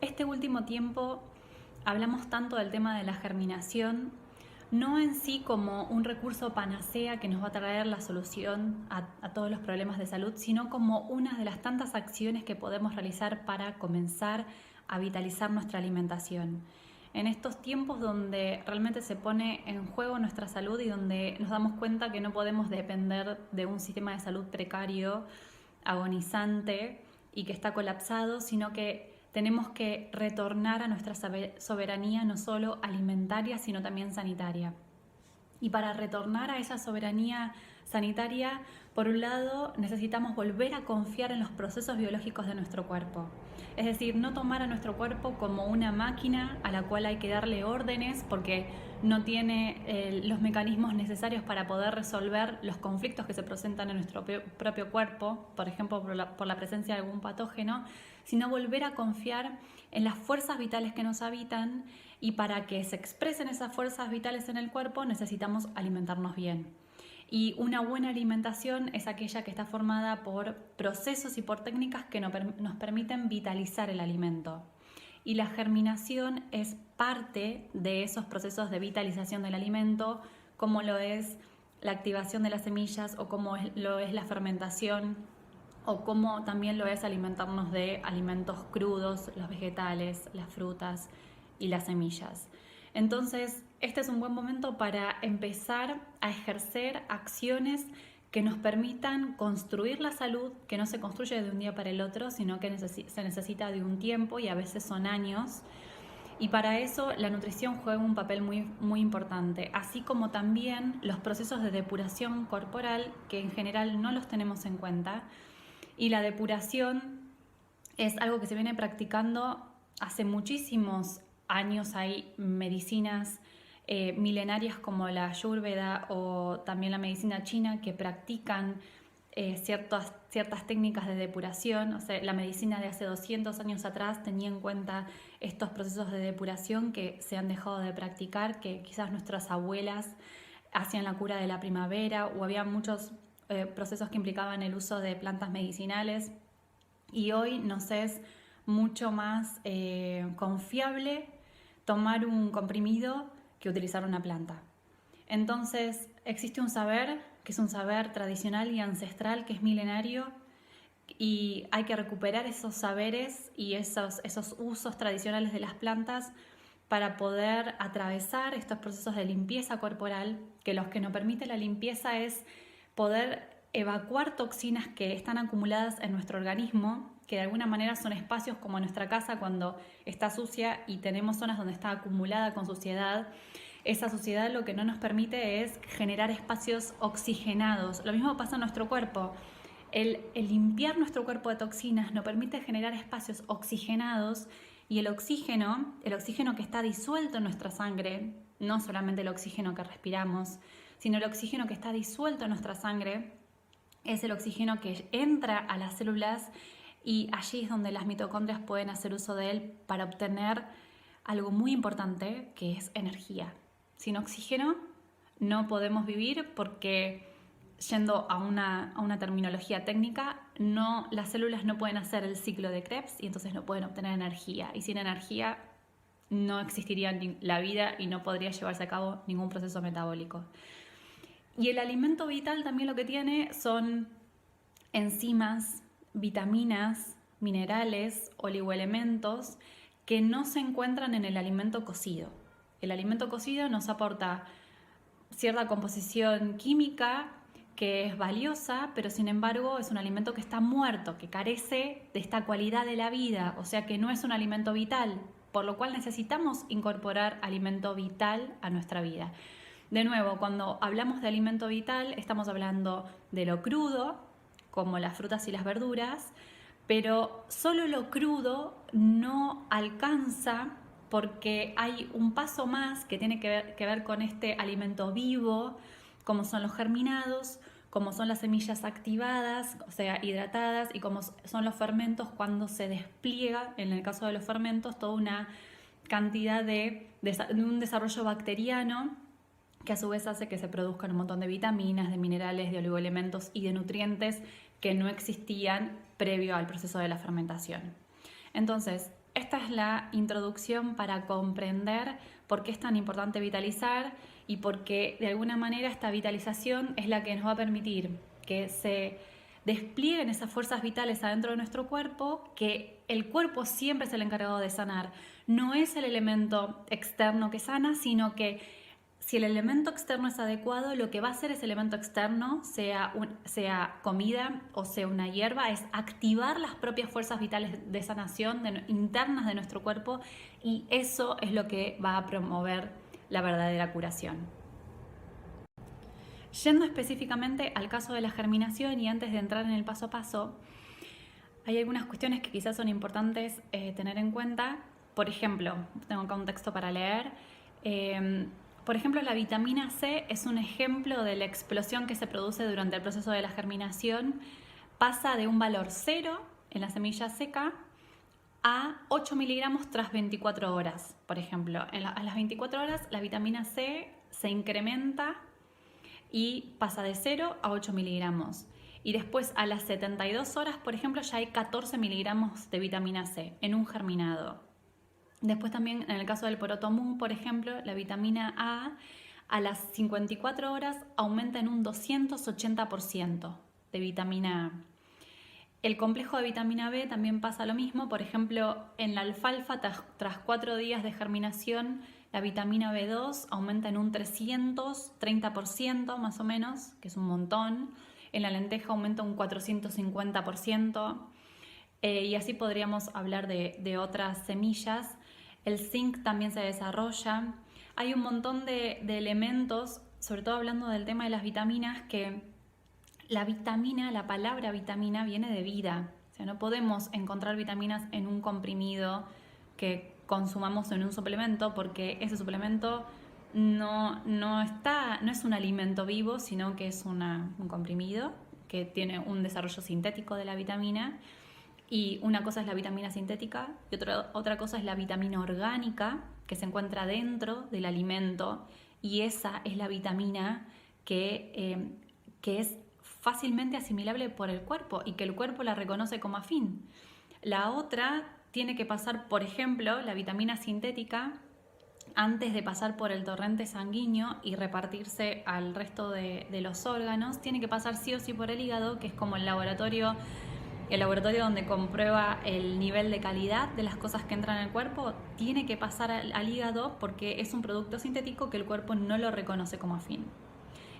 Este último tiempo hablamos tanto del tema de la germinación, no en sí como un recurso panacea que nos va a traer la solución a todos los problemas de salud, sino como una de las tantas acciones que podemos realizar para comenzar a vitalizar nuestra alimentación. En estos tiempos donde realmente se pone en juego nuestra salud y donde nos damos cuenta que no podemos depender de un sistema de salud precario, agonizante y que está colapsado, sino que tenemos que retornar a nuestra soberanía no solo alimentaria, sino también sanitaria. Y para retornar a esa soberanía sanitaria, por un lado, necesitamos volver a confiar en los procesos biológicos de nuestro cuerpo. Es decir, no tomar a nuestro cuerpo como una máquina a la cual hay que darle órdenes porque no tiene los mecanismos necesarios para poder resolver los conflictos que se presentan en nuestro propio cuerpo, por ejemplo, por la presencia de algún patógeno, sino volver a confiar en las fuerzas vitales que nos habitan, y para que se expresen esas fuerzas vitales en el cuerpo necesitamos alimentarnos bien. Y una buena alimentación es aquella que está formada por procesos y por técnicas que nos permiten vitalizar el alimento. Y la germinación es parte de esos procesos de vitalización del alimento, como lo es la activación de las semillas o como lo es la fermentación o como también lo es alimentarnos de alimentos crudos, los vegetales, las frutas y las semillas. Entonces, este es un buen momento para empezar a ejercer acciones que nos permitan construir la salud, que no se construye de un día para el otro, sino que se necesita de un tiempo y a veces son años. Y para eso la nutrición juega un papel muy importante, así como también los procesos de depuración corporal, que en general no los tenemos en cuenta. Y la depuración es algo que se viene practicando hace muchísimos años. Hay medicinas milenarias como la Ayurveda o también la medicina china que practican ciertas técnicas de depuración. O sea, la medicina de hace 200 años atrás tenía en cuenta estos procesos de depuración que se han dejado de practicar, que quizás nuestras abuelas hacían la cura de la primavera, o había muchos procesos que implicaban el uso de plantas medicinales, y hoy nos es mucho más confiable tomar un comprimido que utilizar una planta. Entonces existe un saber que es un saber tradicional y ancestral, que es milenario, y hay que recuperar esos saberes y esos usos tradicionales de las plantas para poder atravesar estos procesos de limpieza corporal, que lo que nos permite la limpieza es poder evacuar toxinas que están acumuladas en nuestro organismo, que de alguna manera son espacios como nuestra casa cuando está sucia y tenemos zonas donde está acumulada con suciedad. Esa suciedad lo que no nos permite es generar espacios oxigenados. Lo mismo pasa en nuestro cuerpo. El limpiar nuestro cuerpo de toxinas nos permite generar espacios oxigenados, y el oxígeno que está disuelto en nuestra sangre, no solamente el oxígeno que respiramos, sino el oxígeno que está disuelto en nuestra sangre, es el oxígeno que entra a las células, y allí es donde las mitocondrias pueden hacer uso de él para obtener algo muy importante, que es energía. Sin oxígeno no podemos vivir porque, yendo a una terminología técnica, las células no pueden hacer el ciclo de Krebs y entonces no pueden obtener energía. Y sin energía no existiría la vida y no podría llevarse a cabo ningún proceso metabólico. Y el alimento vital también lo que tiene son enzimas, vitaminas, minerales, oligoelementos que no se encuentran en el alimento cocido. El alimento cocido nos aporta cierta composición química que es valiosa, pero sin embargo es un alimento que está muerto, que carece de esta cualidad de la vida, o sea que no es un alimento vital, por lo cual necesitamos incorporar alimento vital a nuestra vida. De nuevo, cuando hablamos de alimento vital, estamos hablando de lo crudo, como las frutas y las verduras, pero solo lo crudo no alcanza, porque hay un paso más que tiene que ver con este alimento vivo, como son los germinados, como son las semillas activadas, o sea, hidratadas, y como son los fermentos cuando se despliega, en el caso de los fermentos, toda una cantidad de un desarrollo bacteriano que a su vez hace que se produzcan un montón de vitaminas, de minerales, de oligoelementos y de nutrientes que no existían previo al proceso de la fermentación. Entonces, esta es la introducción para comprender por qué es tan importante vitalizar y por qué de alguna manera esta vitalización es la que nos va a permitir que se desplieguen esas fuerzas vitales adentro de nuestro cuerpo, que el cuerpo siempre es el encargado de sanar. No es el elemento externo que sana, sino que si el elemento externo es adecuado, lo que va a hacer ese elemento externo, sea comida o sea una hierba, es activar las propias fuerzas vitales de sanación internas de nuestro cuerpo, y eso es lo que va a promover la verdadera curación. Yendo específicamente al caso de la germinación y antes de entrar en el paso a paso, hay algunas cuestiones que quizás son importantes tener en cuenta. Por ejemplo, tengo acá un texto para leer. Por ejemplo, la vitamina C es un ejemplo de la explosión que se produce durante el proceso de la germinación. Pasa de un valor 0 en la semilla seca a 8 miligramos tras 24 horas. Por ejemplo, a las 24 horas la vitamina C se incrementa y pasa de 0 a 8 miligramos. Y después a las 72 horas, por ejemplo, ya hay 14 miligramos de vitamina C en un germinado. Después también en el caso del poroto mung, por ejemplo, la vitamina a las 54 horas aumenta en un 280% de vitamina A. El complejo de vitamina B también pasa lo mismo. Por ejemplo, en la alfalfa, tras 4 días de germinación, la vitamina B2 aumenta en un 330% más o menos, que es un montón. En la lenteja aumenta un 450%. Y así podríamos hablar de otras semillas. El zinc también se desarrolla. Hay un montón de elementos, sobre todo hablando del tema de las vitaminas, que la palabra vitamina viene de vida. O sea, no podemos encontrar vitaminas en un comprimido que consumamos en un suplemento, porque ese suplemento no es un alimento vivo, sino que es un comprimido que tiene un desarrollo sintético de la vitamina. Y una cosa es la vitamina sintética y otra cosa es la vitamina orgánica, que se encuentra dentro del alimento, y esa es la vitamina que es fácilmente asimilable por el cuerpo y que el cuerpo la reconoce como afín. La otra tiene que pasar, por ejemplo, la vitamina sintética, antes de pasar por el torrente sanguíneo y repartirse al resto de los órganos, tiene que pasar sí o sí por el hígado, que es como el laboratorio donde comprueba el nivel de calidad de las cosas que entran al cuerpo. Tiene que pasar al hígado porque es un producto sintético que el cuerpo no lo reconoce como afín.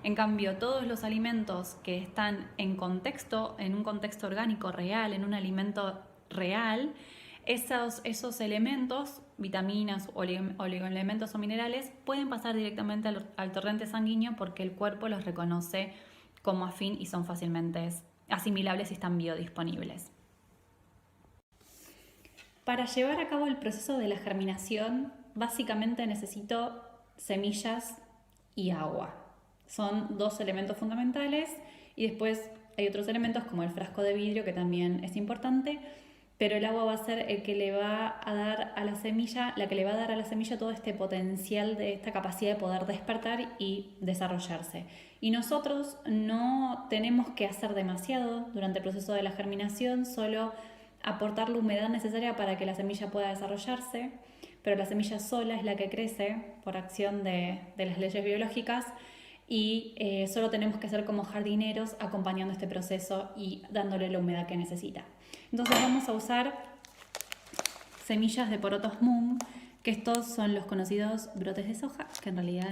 En cambio, todos los alimentos que están en un contexto orgánico real, en un alimento real, esos elementos, vitaminas, oligoelementos o minerales, pueden pasar directamente al torrente sanguíneo porque el cuerpo los reconoce como afín y son fácilmente asimilables y están biodisponibles. Para llevar a cabo el proceso de la germinación, básicamente necesito semillas y agua. Son 2 elementos fundamentales, y después hay otros elementos como el frasco de vidrio, que también es importante, pero el agua va a ser el que le va a dar a la semilla, todo este potencial, de esta capacidad de poder despertar y desarrollarse. Y nosotros no tenemos que hacer demasiado durante el proceso de la germinación, solo aportar la humedad necesaria para que la semilla pueda desarrollarse, pero la semilla sola es la que crece por acción de las leyes biológicas, y solo tenemos que ser como jardineros acompañando este proceso y dándole la humedad que necesita. Entonces vamos a usar semillas de porotos mung, que estos son los conocidos brotes de soja, que en realidad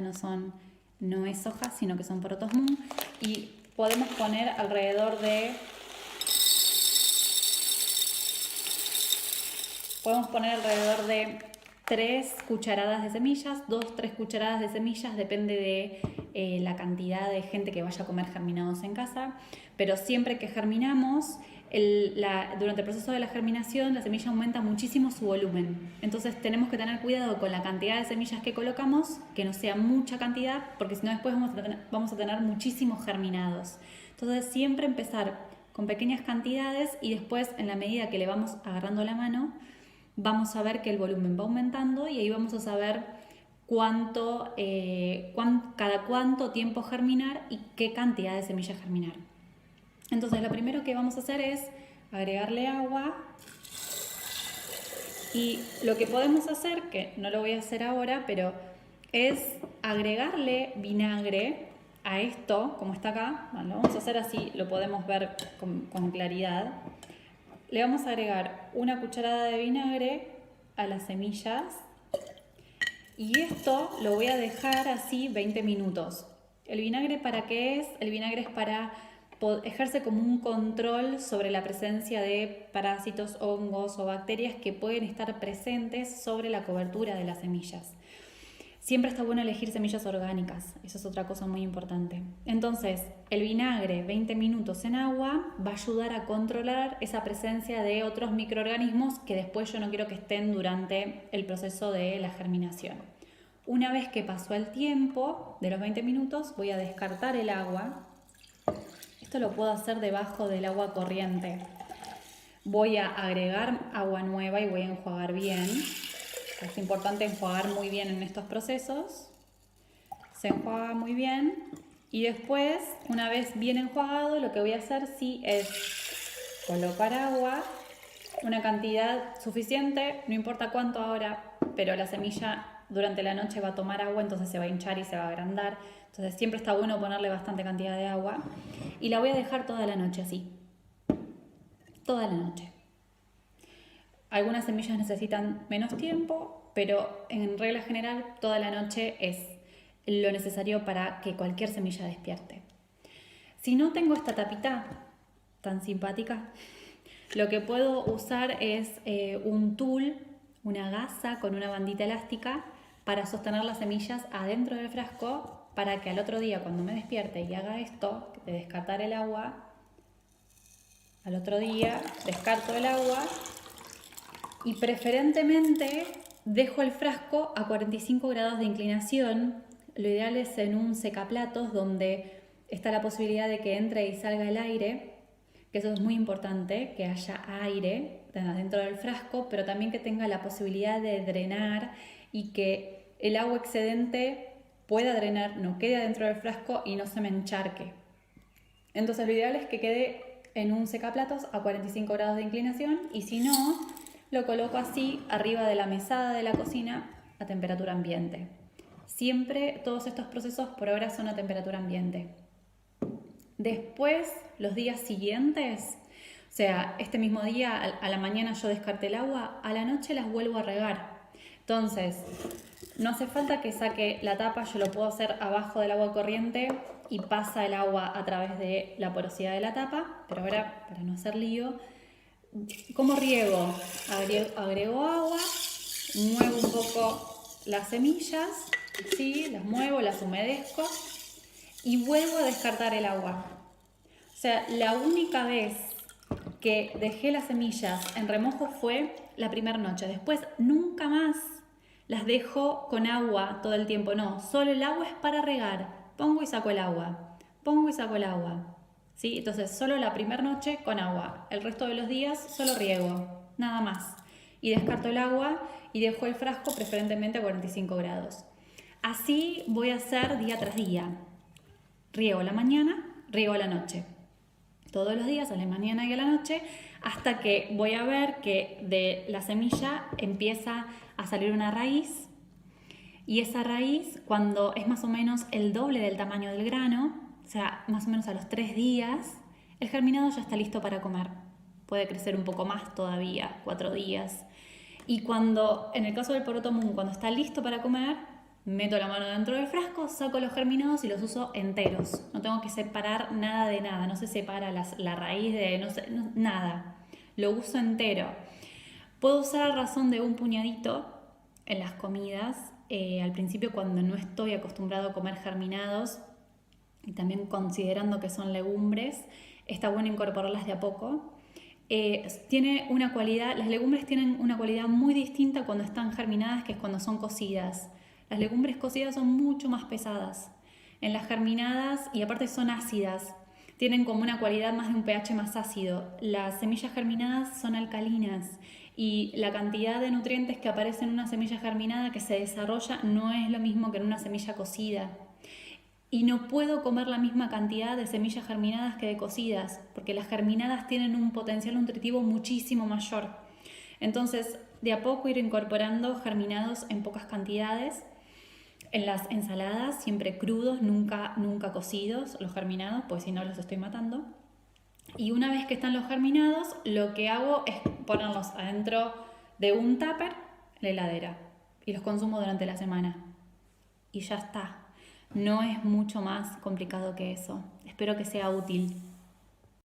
no es soja, sino que son porotos mung, y podemos poner alrededor de 3 cucharadas de semillas, 2-3 cucharadas de semillas, depende de la cantidad de gente que vaya a comer germinados en casa, pero siempre que germinamos, durante el proceso de la germinación, la semilla aumenta muchísimo su volumen. Entonces tenemos que tener cuidado con la cantidad de semillas que colocamos, que no sea mucha cantidad, porque si no después vamos a tener muchísimos germinados. Entonces siempre empezar con pequeñas cantidades, y después, en la medida que le vamos agarrando la mano, vamos a ver que el volumen va aumentando, y ahí vamos a saber cada cuánto tiempo germinar y qué cantidad de semillas germinar. Entonces lo primero que vamos a hacer es agregarle agua Y lo que podemos hacer, que no lo voy a hacer ahora, pero es agregarle vinagre a esto, como está acá. Bueno, lo vamos a hacer así, lo podemos ver con claridad. Le vamos a agregar una cucharada de vinagre a las semillas y esto lo voy a dejar así 20 minutos. ¿El vinagre para qué es? El vinagre es para ejerce como un control sobre la presencia de parásitos, hongos o bacterias que pueden estar presentes sobre la cobertura de las semillas. Siempre está bueno elegir semillas orgánicas, eso es otra cosa muy importante. Entonces, el vinagre 20 minutos en agua va a ayudar a controlar esa presencia de otros microorganismos que después yo no quiero que estén durante el proceso de la germinación. Una vez que pasó el tiempo de los 20 minutos, voy a descartar el agua. Esto lo puedo hacer debajo del agua corriente. Voy a agregar agua nueva y voy a enjuagar bien. Es importante enjuagar muy bien en estos procesos. Se enjuaga muy bien y después, una vez bien enjuagado, lo que voy a hacer sí es colocar agua, una cantidad suficiente, no importa cuánto ahora, pero la semilla durante la noche va a tomar agua, entonces se va a hinchar y se va a agrandar. Entonces siempre está bueno ponerle bastante cantidad de agua y la voy a dejar toda la noche así, toda la noche. Algunas semillas necesitan menos tiempo, pero en regla general toda la noche es lo necesario para que cualquier semilla despierte. Si no tengo esta tapita tan simpática, lo que puedo usar es un tul, una gasa con una bandita elástica para sostener las semillas adentro del frasco para que al otro día cuando me despierte y haga esto, de descartar el agua, al otro día descarto el agua y preferentemente dejo el frasco a 45 grados de inclinación. Lo ideal es en un secaplatos donde está la posibilidad de que entre y salga el aire, que eso es muy importante, que haya aire dentro del frasco, pero también que tenga la posibilidad de drenar y que el agua excedente pueda drenar, no quede adentro del frasco y no se me encharque. Entonces lo ideal es que quede en un secaplatos a 45 grados de inclinación y si no, lo coloco así arriba de la mesada de la cocina a temperatura ambiente. Siempre todos estos procesos por ahora son a temperatura ambiente. Después, los días siguientes, o sea, este mismo día a la mañana yo descarté el agua, a la noche las vuelvo a regar. Entonces, no hace falta que saque la tapa, yo lo puedo hacer abajo del agua corriente y pasa el agua a través de la porosidad de la tapa, pero ahora, para no hacer lío, ¿cómo riego? Agrego agua, muevo un poco las semillas, ¿sí? Las muevo, las humedezco y vuelvo a descartar el agua. O sea, la única vez que dejé las semillas en remojo fue la primera noche. Después nunca más las dejo con agua todo el tiempo. No, solo el agua es para regar. Pongo y saco el agua. Pongo y saco el agua. ¿Sí? Entonces solo la primera noche con agua. El resto de los días solo riego. Nada más. Y descarto el agua y dejo el frasco preferentemente a 45 grados. Así voy a hacer día tras día. Riego a la mañana, riego a la noche. Todos los días, a la mañana y a la noche, hasta que voy a ver que de la semilla empieza a salir una raíz. Y esa raíz, cuando es más o menos el doble del tamaño del grano, o sea, más o menos a los 3 días, el germinado ya está listo para comer. Puede crecer un poco más todavía, 4 días. Y cuando, en el caso del poroto mung, cuando está listo para comer, meto la mano dentro del frasco, saco los germinados y los uso enteros. No tengo que separar nada de nada, no se separa la raíz de nada. Lo uso entero. Puedo usar a razón de un puñadito en las comidas. Al principio, cuando no estoy acostumbrado a comer germinados y también considerando que son legumbres, está bueno incorporarlas de a poco. Tiene una cualidad, las legumbres tienen una cualidad muy distinta cuando están germinadas que cuando son cocidas. Las legumbres cocidas son mucho más pesadas. En las germinadas, y aparte son ácidas, tienen como una cualidad más de un pH más ácido. Las semillas germinadas son alcalinas y la cantidad de nutrientes que aparece en una semilla germinada que se desarrolla no es lo mismo que en una semilla cocida. Y no puedo comer la misma cantidad de semillas germinadas que de cocidas, porque las germinadas tienen un potencial nutritivo muchísimo mayor. Entonces, de a poco ir incorporando germinados en pocas cantidades. En las ensaladas, siempre crudos, nunca cocidos los germinados, pues si no los estoy matando. Y una vez que están los germinados, lo que hago es ponerlos adentro de un tupper en la heladera y los consumo durante la semana. Y ya está. No es mucho más complicado que eso. Espero que sea útil.